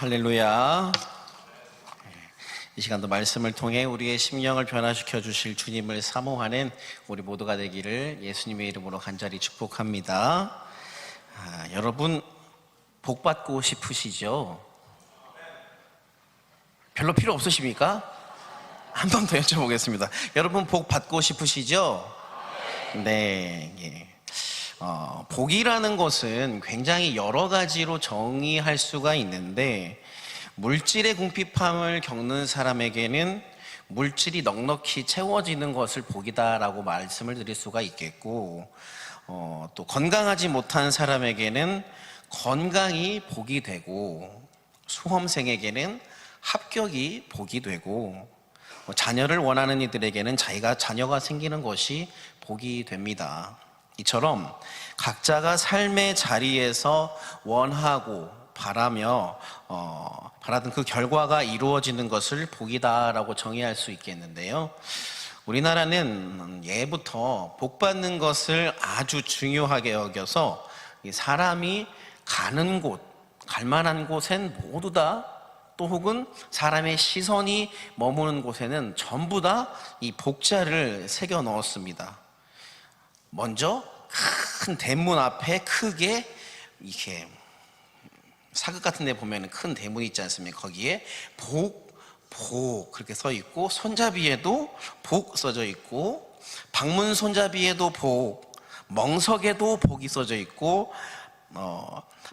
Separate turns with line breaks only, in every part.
할렐루야. 이 시간도 말씀을 통해 우리의 심령을 변화시켜 주실 주님을 사모하는 우리 모두가 되기를 예수님의 이름으로 간절히 축복합니다. 여러분 복 받고 싶으시죠? 별로 필요 없으십니까? 한 번 더 여쭤보겠습니다. 여러분 복 받고 싶으시죠? 네. 예. 복이라는 것은 굉장히 여러 가지로 정의할 수가 있는데, 물질의 궁핍함을 겪는 사람에게는 물질이 넉넉히 채워지는 것을 복이다라고 말씀을 드릴 수가 있겠고, 또 건강하지 못한 사람에게는 건강이 복이 되고, 수험생에게는 합격이 복이 되고, 자녀를 원하는 이들에게는 자녀가 생기는 것이 복이 됩니다. 이처럼 각자가 삶의 자리에서 원하고 바라며 바라던 그 결과가 이루어지는 것을 복이다라고 정의할 수 있겠는데요. 우리나라는 예부터 복 받는 것을 아주 중요하게 여겨서 사람이 가는 곳, 갈 만한 곳엔 모두 다, 또 혹은 사람의 시선이 머무는 곳에는 전부 다 이 복자를 새겨 넣었습니다. 먼저 큰 대문 앞에 크게 이렇게 사극 같은 데 보면 큰 대문이 있지 않습니까? 거기에 복 그렇게 써 있고, 손잡이에도 복 써져 있고, 방문 손잡이에도 복, 멍석에도 복이 써져 있고,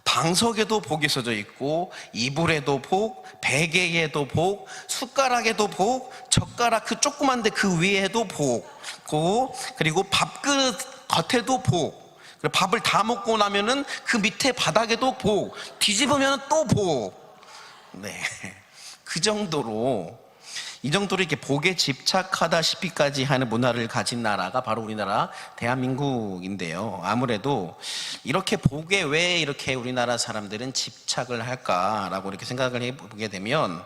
방석에도 복이 써져 있고, 이불에도 복, 베개에도 복, 숟가락에도 복, 젓가락 그 조그만데 그 위에도 복, 그리고 밥그릇 겉에도 복, 그리고 밥을 다 먹고 나면은 그 밑에 바닥에도 복, 뒤집으면 또 복. 네, 이 정도로 이렇게 복에 집착하다시피까지 하는 문화를 가진 나라가 바로 우리나라 대한민국인데요. 아무래도 이렇게 복에 왜 이렇게 우리나라 사람들은 집착을 할까라고 이렇게 생각을 해보게 되면,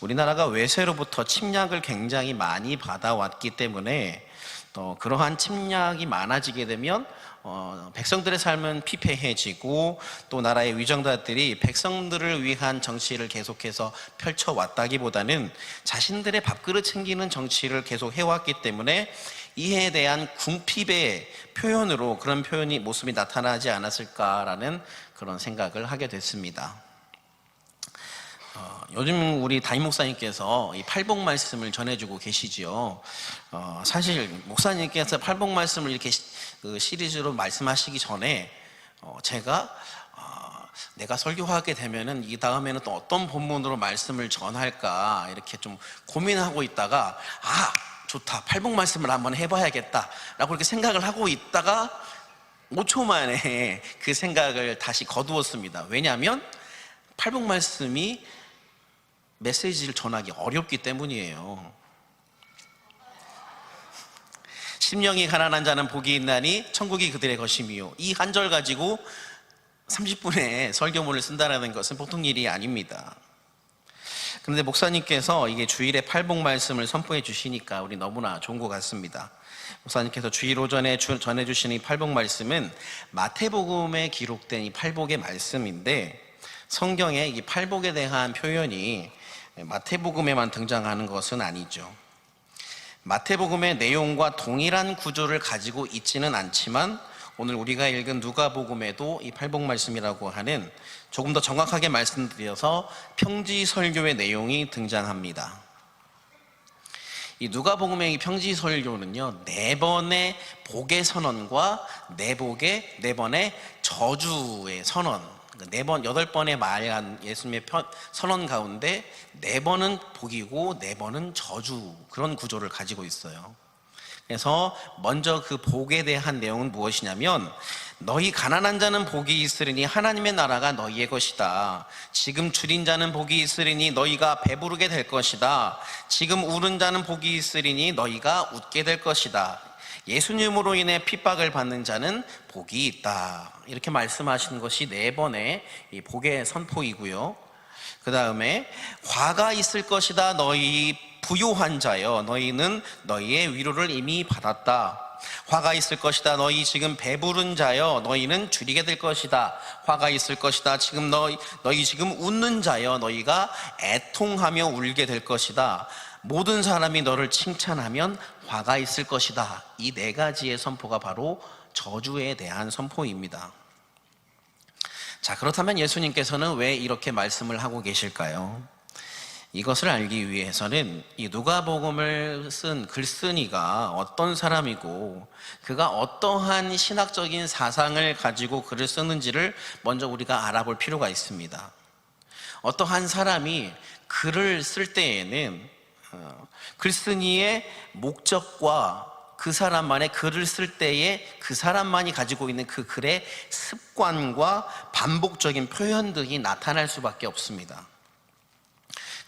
우리나라가 외세로부터 침략을 굉장히 많이 받아왔기 때문에, 또 그러한 침략이 많아지게 되면 백성들의 삶은 피폐해지고, 또 나라의 위정자들이 백성들을 위한 정치를 계속해서 펼쳐왔다기보다는 자신들의 밥그릇 챙기는 정치를 계속 해왔기 때문에 이에 대한 궁핍의 표현으로 그런 모습이 나타나지 않았을까라는 그런 생각을 하게 됐습니다. 요즘 우리 담임 목사님께서 이 팔복 말씀을 전해주고 계시지요. 사실 목사님께서 팔복 말씀을 이렇게 시리즈로 말씀하시기 전에 제가 내가 설교하게 되면은 이 다음에는 또 어떤 본문으로 말씀을 전할까 이렇게 좀 고민하고 있다가, 좋다, 팔복 말씀을 한번 해봐야겠다 라고 이렇게 생각을 하고 있다가 5초 만에 그 생각을 다시 거두었습니다. 왜냐하면 팔복 말씀이 메시지를 전하기 어렵기 때문이에요. 심령이 가난한 자는 복이 있나니 천국이 그들의 것임이요. 이 한 절 가지고 30분의 설교문을 쓴다는 것은 보통 일이 아닙니다. 그런데 목사님께서 이게 주일에 팔복 말씀을 선포해 주시니까 우리 너무나 좋은 것 같습니다. 목사님께서 주일 오전에 전해주시는 이 팔복 말씀은 마태복음에 기록된 이 팔복의 말씀인데, 성경에 이 팔복에 대한 표현이 마태복음에만 등장하는 것은 아니죠. 마태복음의 내용과 동일한 구조를 가지고 있지는 않지만, 오늘 우리가 읽은 누가복음에도 이 팔복 말씀이라고 하는, 조금 더 정확하게 말씀드려서 평지설교의 내용이 등장합니다. 이 누가복음의 이 평지설교는요, 4번의 복의 선언과 4번의 저주의 선언, 8번의 말한 예수님의 선언 가운데 4번은 복이고 4번은 저주, 그런 구조를 가지고 있어요. 그래서 먼저 그 복에 대한 내용은 무엇이냐면, 너희 가난한 자는 복이 있으리니 하나님의 나라가 너희의 것이다. 지금 줄인 자는 복이 있으리니 너희가 배부르게 될 것이다. 지금 울은 자는 복이 있으리니 너희가 웃게 될 것이다. 예수님으로 인해 핍박을 받는 자는 복이 있다. 이렇게 말씀하신 것이 4번의 이 복의 선포이고요. 그 다음에 화가 있을 것이다. 너희 부요한 자여, 너희는 너희의 위로를 이미 받았다. 화가 있을 것이다. 너희 지금 배부른 자여 너희는 줄이게 될 것이다. 화가 있을 것이다. 지금 너희 지금 웃는 자여 너희가 애통하며 울게 될 것이다. 모든 사람이 너를 칭찬하면 화가 있을 것이다. 이 네 가지의 선포가 바로 저주에 대한 선포입니다. 자, 그렇다면 예수님께서는 왜 이렇게 말씀을 하고 계실까요? 이것을 알기 위해서는 이 누가복음을 쓴 글쓴이가 어떤 사람이고 그가 어떠한 신학적인 사상을 가지고 글을 쓰는지를 먼저 우리가 알아볼 필요가 있습니다. 어떠한 사람이 글을 쓸 때에는 글쓴이의 목적과 그 사람만의 글을 쓸 때에 그 사람만이 가지고 있는 그 글의 습관과 반복적인 표현들이 나타날 수밖에 없습니다.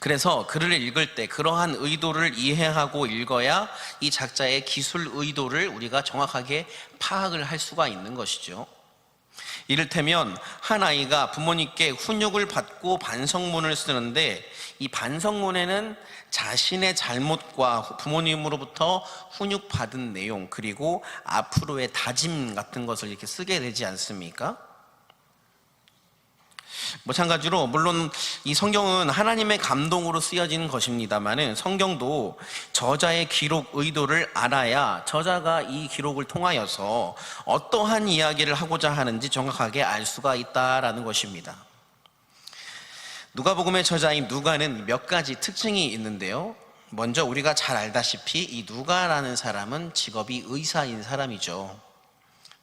그래서 글을 읽을 때 그러한 의도를 이해하고 읽어야 이 작자의 기술 의도를 우리가 정확하게 파악을 할 수가 있는 것이죠. 이를테면 한 아이가 부모님께 훈육을 받고 반성문을 쓰는데 이 반성문에는 자신의 잘못과 부모님으로부터 훈육받은 내용 그리고 앞으로의 다짐 같은 것을 이렇게 쓰게 되지 않습니까? 마찬가지로 물론 이 성경은 하나님의 감동으로 쓰여진 것입니다만은 성경도 저자의 기록 의도를 알아야 저자가 이 기록을 통하여서 어떠한 이야기를 하고자 하는지 정확하게 알 수가 있다라는 것입니다. 누가복음의 저자인 누가는 몇 가지 특징이 있는데요. 먼저 우리가 잘 알다시피 이 누가라는 사람은 직업이 의사인 사람이죠.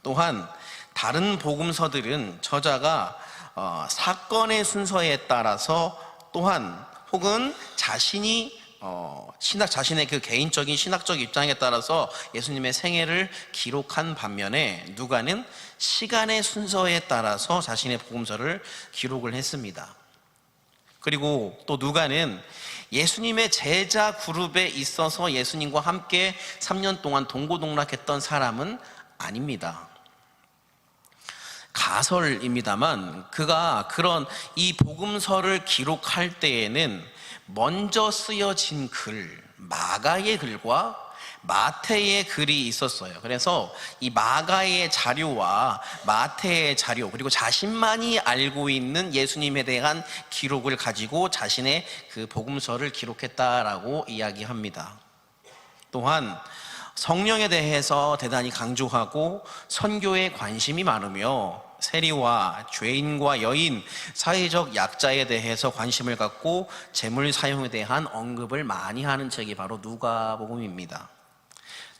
또한 다른 복음서들은 저자가 사건의 순서에 따라서 또한 혹은 자신의 그 개인적인 신학적 입장에 따라서 예수님의 생애를 기록한 반면에 누가는 시간의 순서에 따라서 자신의 복음서를 기록을 했습니다. 그리고 또 누가는 예수님의 제자 그룹에 있어서 예수님과 함께 3년 동안 동고동락했던 사람은 아닙니다. 가설입니다만 그가 그런 이 복음서를 기록할 때에는 먼저 쓰여진 글, 마가의 글과 마태의 글이 있었어요. 그래서 이 마가의 자료와 마태의 자료 그리고 자신만이 알고 있는 예수님에 대한 기록을 가지고 자신의 그 복음서를 기록했다라고 이야기합니다. 또한 성령에 대해서 대단히 강조하고 선교에 관심이 많으며 세리와 죄인과 여인, 사회적 약자에 대해서 관심을 갖고 재물 사용에 대한 언급을 많이 하는 책이 바로 누가복음입니다.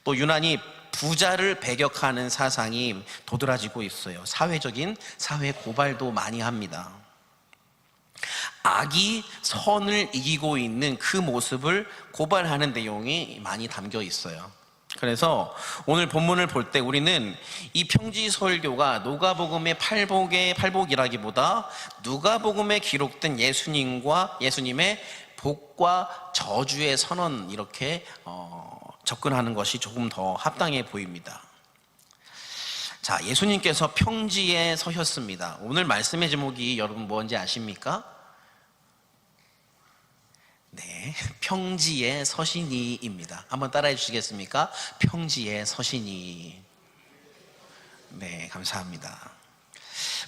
또 유난히 부자를 배격하는 사상이 도드라지고 있어요. 사회적인 사회 고발도 많이 합니다. 악이 선을 이기고 있는 그 모습을 고발하는 내용이 많이 담겨 있어요. 그래서 오늘 본문을 볼 때 우리는 이 평지설교가 누가복음의 팔복이라기보다 누가복음에 기록된 예수님의 복과 저주의 선언 이렇게 접근하는 것이 조금 더 합당해 보입니다. 자, 예수님께서 평지에 서셨습니다. 오늘 말씀의 제목이 여러분 뭔지 아십니까? 네, 평지에 서시니입니다. 한번 따라해 주시겠습니까? 평지에 서시니. 네, 감사합니다.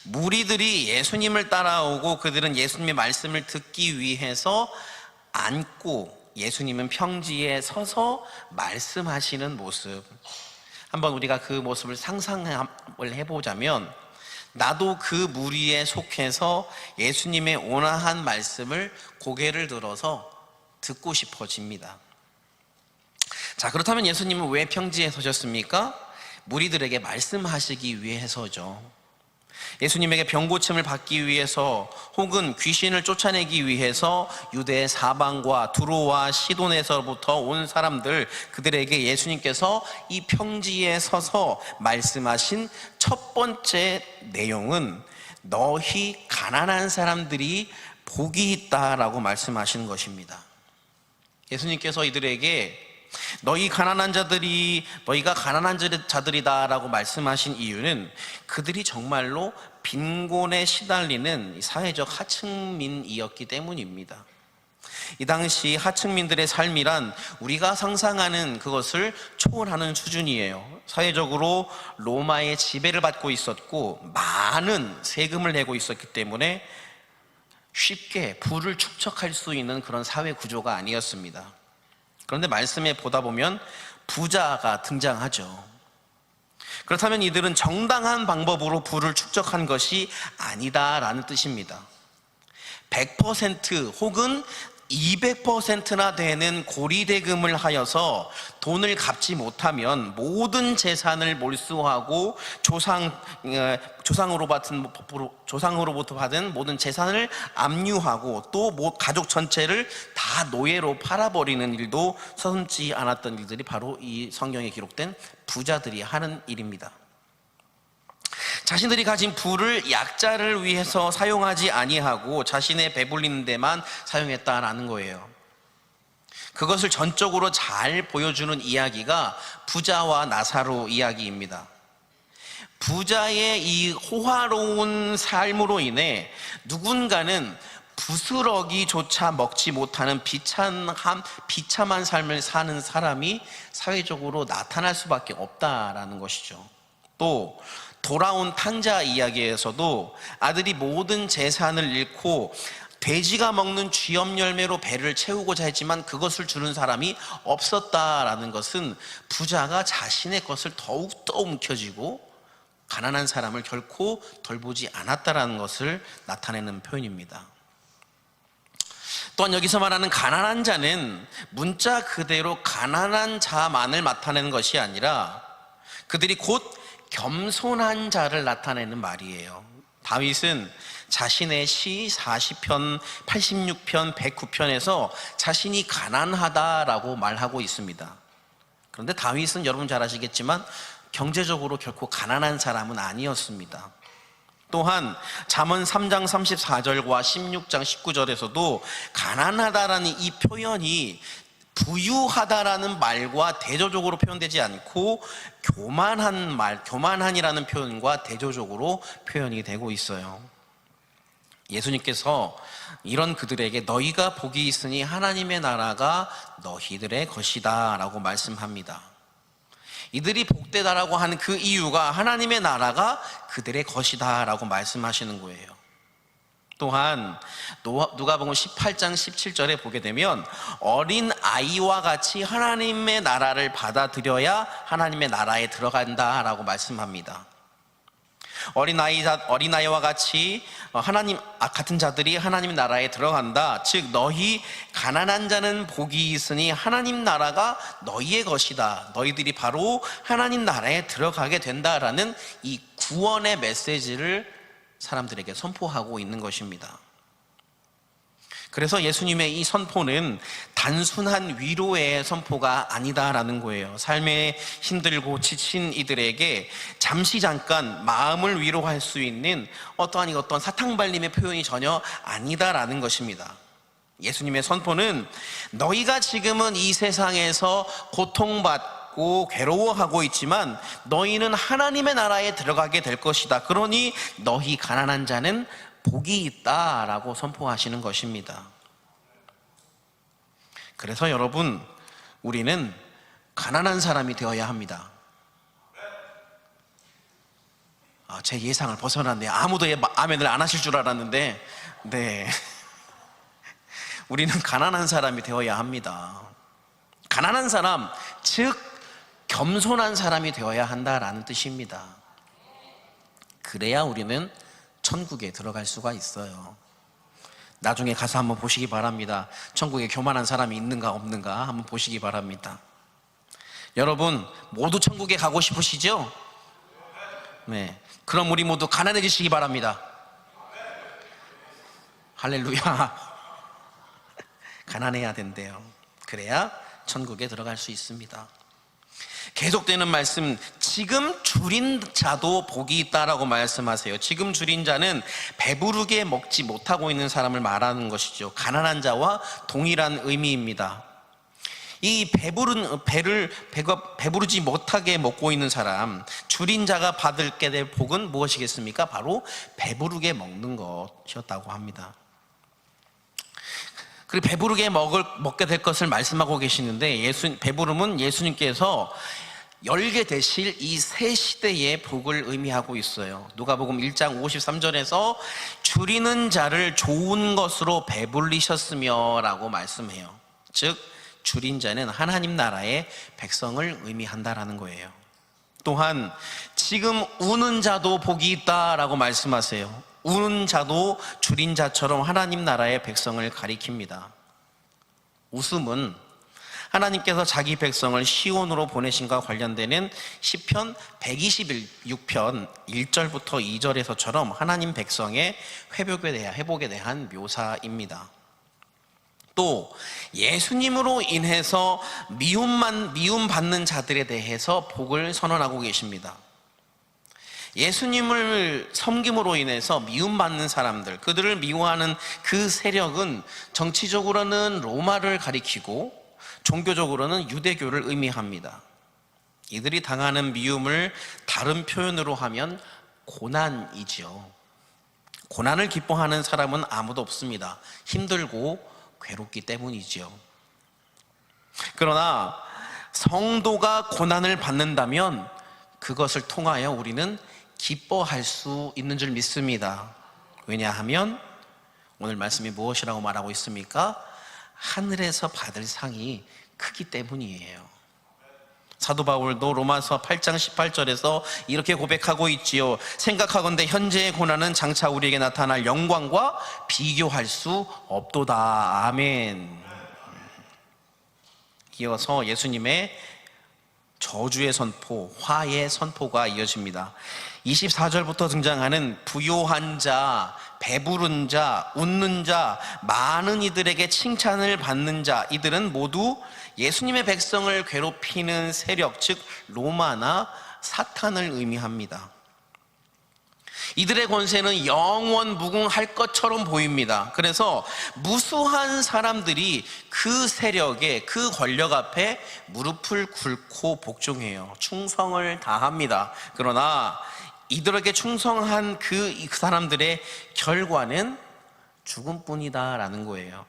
무리들이 예수님을 따라오고 그들은 예수님의 말씀을 듣기 위해서 앉고 예수님은 평지에 서서 말씀하시는 모습. 한번 우리가 그 모습을 상상을 해보자면 나도 그 무리에 속해서 예수님의 온화한 말씀을 고개를 들어서 듣고 싶어집니다. 자, 그렇다면 예수님은 왜 평지에 서셨습니까? 무리들에게 말씀하시기 위해서죠. 예수님에게 병고침을 받기 위해서 혹은 귀신을 쫓아내기 위해서 유대 사방과 두로와 시돈에서부터 온 사람들 그들에게 예수님께서 이 평지에 서서 말씀하신 첫 번째 내용은 너희 가난한 사람들이 복이 있다라고 말씀하시는 것입니다. 예수님께서 이들에게 너희가 가난한 자들이다라고 말씀하신 이유는 그들이 정말로 빈곤에 시달리는 사회적 하층민이었기 때문입니다. 이 당시 하층민들의 삶이란 우리가 상상하는 그것을 초월하는 수준이에요. 사회적으로 로마의 지배를 받고 있었고 많은 세금을 내고 있었기 때문에 쉽게 부를 축적할 수 있는 그런 사회 구조가 아니었습니다. 그런데 말씀에 보다 보면 부자가 등장하죠. 그렇다면 이들은 정당한 방법으로 부를 축적한 것이 아니다라는 뜻입니다. 100% 혹은 200%나 되는 고리대금을 하여서 돈을 갚지 못하면 모든 재산을 몰수하고 조상으로부터 받은 모든 재산을 압류하고 또 가족 전체를 다 노예로 팔아버리는 일도 서슴지 않았던 일들이 바로 이 성경에 기록된 부자들이 하는 일입니다. 자신들이 가진 부를 약자를 위해서 사용하지 아니하고 자신의 배불리는 데만 사용했다라는 거예요. 그것을 전적으로 잘 보여주는 이야기가 부자와 나사로 이야기입니다. 부자의 이 호화로운 삶으로 인해 누군가는 부스러기조차 먹지 못하는 비참한 삶을 사는 사람이 사회적으로 나타날 수밖에 없다라는 것이죠. 또 돌아온 탕자 이야기에서도 아들이 모든 재산을 잃고 돼지가 먹는 쥐염 열매로 배를 채우고자 했지만 그것을 주는 사람이 없었다라는 것은 부자가 자신의 것을 더욱더 움켜쥐고 가난한 사람을 결코 돌보지 않았다라는 것을 나타내는 표현입니다. 또한 여기서 말하는 가난한 자는 문자 그대로 가난한 자만을 나타내는 것이 아니라 그들이 곧 겸손한 자를 나타내는 말이에요. 다윗은 자신의 시 40편, 86편, 109편에서 자신이 가난하다라고 말하고 있습니다. 그런데 다윗은 여러분 잘 아시겠지만 경제적으로 결코 가난한 사람은 아니었습니다. 또한 잠언 3장 34절과 16장 19절에서도 가난하다라는 이 표현이 부유하다라는 말과 대조적으로 표현되지 않고 교만한이라는 표현과 대조적으로 표현이 되고 있어요. 예수님께서 이런 그들에게 너희가 복이 있으니 하나님의 나라가 너희들의 것이다 라고 말씀합니다. 이들이 복되다라고 하는 그 이유가 하나님의 나라가 그들의 것이다 라고 말씀하시는 거예요. 또한 누가복음 18장 17절에 보게 되면 어린 아이와 같이 하나님의 나라를 받아들여야 하나님의 나라에 들어간다라고 말씀합니다. 어린아이와 같이 같은 자들이 하나님 나라에 들어간다. 즉 너희 가난한 자는 복이 있으니 하나님 나라가 너희의 것이다. 너희들이 바로 하나님 나라에 들어가게 된다라는 이 구원의 메시지를 사람들에게 선포하고 있는 것입니다. 그래서 예수님의 이 선포는 단순한 위로의 선포가 아니다라는 거예요. 삶에 힘들고 지친 이들에게 잠깐 마음을 위로할 수 있는 어떠한 사탕발림의 표현이 전혀 아니다라는 것입니다. 예수님의 선포는 너희가 지금은 이 세상에서 고통받고 괴로워하고 있지만 너희는 하나님의 나라에 들어가게 될 것이다. 그러니 너희 가난한 자는 복이 있다라고 선포하시는 것입니다. 그래서 여러분, 우리는 가난한 사람이 되어야 합니다. 제 예상을 벗어났네요. 아무도 아멘을 안 하실 줄 알았는데, 네. 우리는 가난한 사람이 되어야 합니다. 가난한 사람, 즉 겸손한 사람이 되어야 한다라는 뜻입니다. 그래야 우리는 천국에 들어갈 수가 있어요. 나중에 가서 한번 보시기 바랍니다. 천국에 교만한 사람이 있는가 없는가 한번 보시기 바랍니다. 여러분 모두 천국에 가고 싶으시죠? 네. 그럼 우리 모두 가난해지시기 바랍니다. 할렐루야. 가난해야 된대요. 그래야 천국에 들어갈 수 있습니다. 계속되는 말씀, 지금 줄인 자도 복이 있다라고 말씀하세요. 지금 줄인 자는 배부르게 먹지 못하고 있는 사람을 말하는 것이죠. 가난한 자와 동일한 의미입니다. 이 배부르지 못하게 먹고 있는 사람, 줄인 자가 받게 될 복은 무엇이겠습니까? 바로 배부르게 먹는 것이었다고 합니다. 그리고 배부르게 먹게 될 것을 말씀하고 계시는데, 배부름은 예수님께서 열게 되실 이 새 시대의 복을 의미하고 있어요. 누가복음 1장 53절에서 줄이는 자를 좋은 것으로 배불리셨으며 라고 말씀해요. 즉 줄인 자는 하나님 나라의 백성을 의미한다라는 거예요. 또한 지금 우는 자도 복이 있다라고 말씀하세요. 우는 자도 줄인 자처럼 하나님 나라의 백성을 가리킵니다. 웃음은 하나님께서 자기 백성을 시온으로 보내신과 관련되는 시편 126편 1절부터 2절에서처럼 하나님 백성의 회복에 대한 묘사입니다. 또 예수님으로 인해서 미움받는 자들에 대해서 복을 선언하고 계십니다. 예수님을 섬김으로 인해서 미움받는 사람들, 그들을 미워하는 그 세력은 정치적으로는 로마를 가리키고 종교적으로는 유대교를 의미합니다. 이들이 당하는 미움을 다른 표현으로 하면 고난이죠. 고난을 기뻐하는 사람은 아무도 없습니다. 힘들고 괴롭기 때문이죠. 그러나 성도가 고난을 받는다면 그것을 통하여 우리는 기뻐할 수 있는 줄 믿습니다. 왜냐하면 오늘 말씀이 무엇이라고 말하고 있습니까? 하늘에서 받을 상이 크기 때문이에요. 사도 바울도 로마서 8장 18절에서 이렇게 고백하고 있지요. 생각하건대 현재의 고난은 장차 우리에게 나타날 영광과 비교할 수 없도다. 아멘. 이어서 예수님의 저주의 선포, 화의 선포가 이어집니다. 24절부터 등장하는 부요한 자, 배부른 자, 웃는 자, 많은 이들에게 칭찬을 받는 자, 이들은 모두 예수님의 백성을 괴롭히는 세력, 즉 로마나 사탄을 의미합니다. 이들의 권세는 영원 무궁할 것처럼 보입니다. 그래서 무수한 사람들이 그 세력에, 그 권력 앞에 무릎을 꿇고 복종해요. 충성을 다합니다. 그러나 이들에게 충성한 그 사람들의 결과는 죽음뿐이다라는 거예요.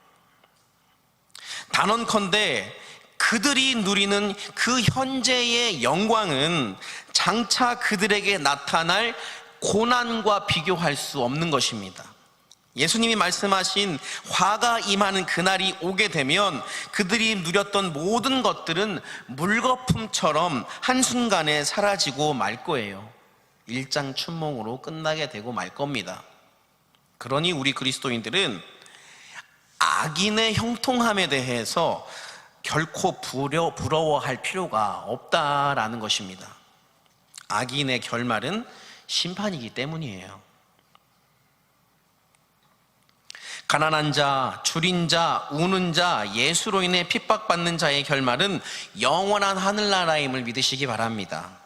단언컨대 그들이 누리는 그 현재의 영광은 장차 그들에게 나타날 고난과 비교할 수 없는 것입니다. 예수님이 말씀하신 화가 임하는 그날이 오게 되면 그들이 누렸던 모든 것들은 물거품처럼 한순간에 사라지고 말 거예요. 일장춘몽으로 끝나게 되고 말 겁니다. 그러니 우리 그리스도인들은 악인의 형통함에 대해서 결코 부러워할 필요가 없다라는 것입니다. 악인의 결말은 심판이기 때문이에요. 가난한 자, 줄인 자, 우는 자, 예수로 인해 핍박받는 자의 결말은 영원한 하늘나라임을 믿으시기 바랍니다.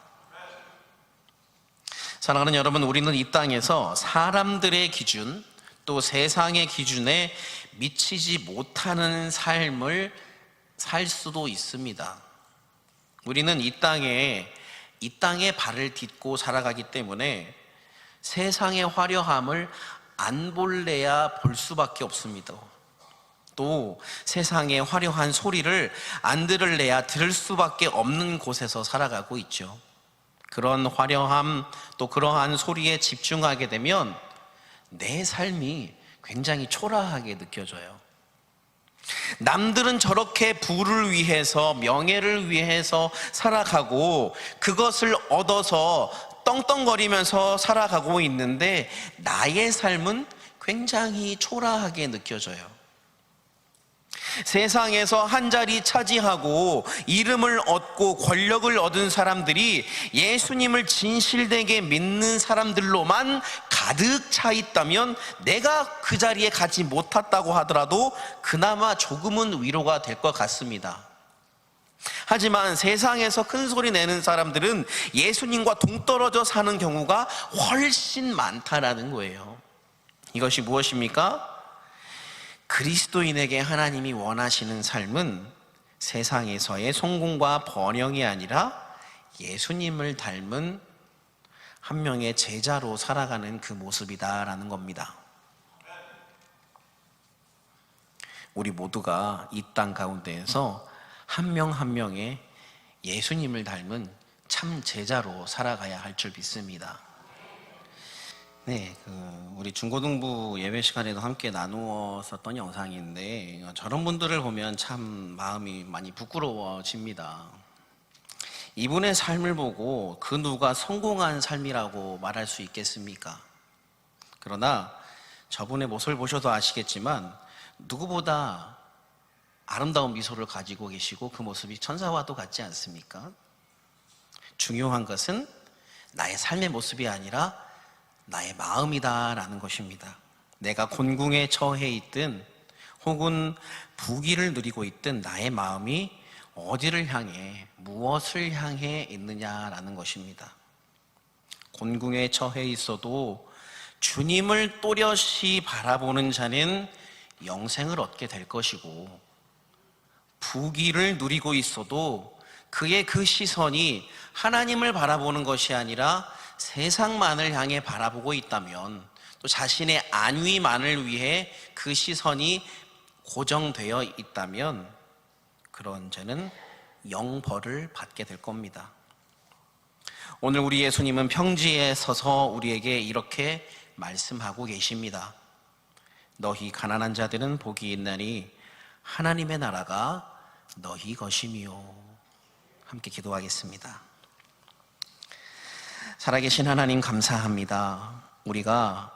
사랑하는 여러분, 우리는 이 땅에서 사람들의 기준, 또 세상의 기준에 미치지 못하는 삶을 살 수도 있습니다. 우리는 이 땅에 발을 딛고 살아가기 때문에 세상의 화려함을 안 볼래야 볼 수밖에 없습니다. 또 세상의 화려한 소리를 안 들을래야 들을 수밖에 없는 곳에서 살아가고 있죠. 그런 화려함, 또 그러한 소리에 집중하게 되면 내 삶이 굉장히 초라하게 느껴져요. 남들은 저렇게 부를 위해서, 명예를 위해서 살아가고 그것을 얻어서 떵떵거리면서 살아가고 있는데 나의 삶은 굉장히 초라하게 느껴져요. 세상에서 한 자리 차지하고 이름을 얻고 권력을 얻은 사람들이 예수님을 진실되게 믿는 사람들로만 가득 차 있다면 내가 그 자리에 가지 못했다고 하더라도 그나마 조금은 위로가 될 것 같습니다. 하지만 세상에서 큰 소리 내는 사람들은 예수님과 동떨어져 사는 경우가 훨씬 많다라는 거예요. 이것이 무엇입니까? 그리스도인에게 하나님이 원하시는 삶은 세상에서의 성공과 번영이 아니라 예수님을 닮은 한 명의 제자로 살아가는 그 모습이다라는 겁니다. 우리 모두가 이 땅 가운데에서 한 명 한 명의 예수님을 닮은 참 제자로 살아가야 할 줄 믿습니다. 네, 우리 중고등부 예배 시간에도 함께 나누었었던 영상인데 저런 분들을 보면 참 마음이 많이 부끄러워집니다. 이분의 삶을 보고 그 누가 성공한 삶이라고 말할 수 있겠습니까? 그러나 저분의 모습을 보셔도 아시겠지만 누구보다 아름다운 미소를 가지고 계시고 그 모습이 천사와도 같지 않습니까? 중요한 것은 나의 삶의 모습이 아니라 나의 마음이다라는 것입니다. 내가 곤궁에 처해 있든 혹은 부귀를 누리고 있든 나의 마음이 어디를 향해 무엇을 향해 있느냐라는 것입니다. 곤궁에 처해 있어도 주님을 또렷이 바라보는 자는 영생을 얻게 될 것이고, 부귀를 누리고 있어도 그의 그 시선이 하나님을 바라보는 것이 아니라 세상만을 향해 바라보고 있다면, 또 자신의 안위만을 위해 그 시선이 고정되어 있다면 그런 자는 영벌을 받게 될 겁니다. 오늘 우리 예수님은 평지에 서서 우리에게 이렇게 말씀하고 계십니다. 너희 가난한 자들은 복이 있나니 하나님의 나라가 너희 것이미요. 함께 기도하겠습니다. 살아계신 하나님, 감사합니다. 우리가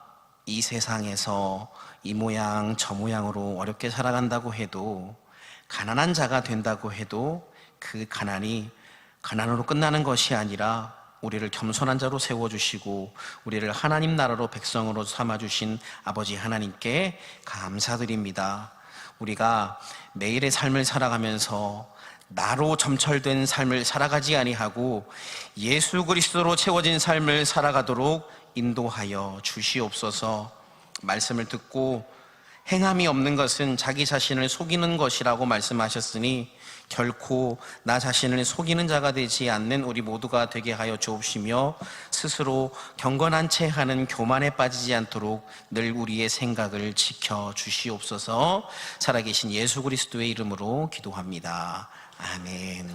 이 세상에서 이 모양 저 모양으로 어렵게 살아간다고 해도, 가난한 자가 된다고 해도 그 가난이 가난으로 끝나는 것이 아니라 우리를 겸손한 자로 세워주시고 우리를 하나님 나라로 백성으로 삼아주신 아버지 하나님께 감사드립니다. 우리가 매일의 삶을 살아가면서 나로 점철된 삶을 살아가지 아니하고 예수 그리스도로 채워진 삶을 살아가도록 인도하여 주시옵소서. 말씀을 듣고 행함이 없는 것은 자기 자신을 속이는 것이라고 말씀하셨으니 결코 나 자신을 속이는 자가 되지 않는 우리 모두가 되게 하여 주옵시며, 스스로 경건한 채 하는 교만에 빠지지 않도록 늘 우리의 생각을 지켜 주시옵소서. 살아계신 예수 그리스도의 이름으로 기도합니다. 아멘.